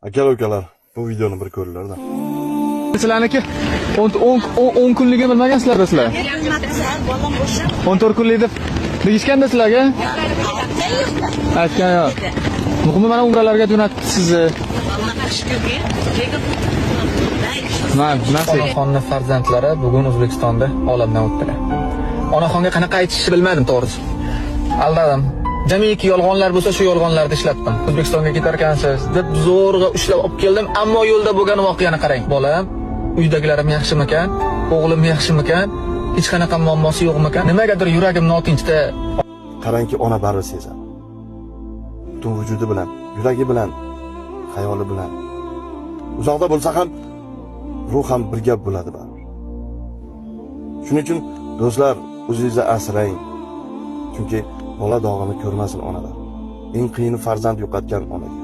Aka-ukalar, bu videoni bir ko'ringlar-da. Sizlarniki 10 kunligini bilmagansizlar sizlar. 14 kunlik deb deyishganda sizlarga. Aytgan yo'q. Muhimi mana umralarga jo'natdi sizni. Onaxonning farzandlari bugun O'zbekistonda olamdan o'tdilar. Onaxonga qanaqa aytishni bilmadim to'g'risi. Aldadim. Jamiki yolg'onlar bo'lsa shu yolg'onlarni ishlatdim. O'zbekistonga ketarkansiz deb zo'rg'a ushlab olib keldim, ammo yo'lda bo'lgan voqeani qarang. Bolam, uydagilarim yaxshimikan? O'g'lim yaxshimikan? Hech qanaqa muammosi yo'qmikan? Nimagadir yuragim notinchda. Qarangki, ona baribir sezadi. Butun vujudi bilan, yuragi bilan, xayoli bilan. Uzoqda bo'lsa ham ruh ham birga bo'ladi baribir. Shuning uchun do'stlar, o'zingizni asrang. Chunki bola dog'ini ko'rmasin onalar. Eng qiyini farzand yo'qotgan onaga.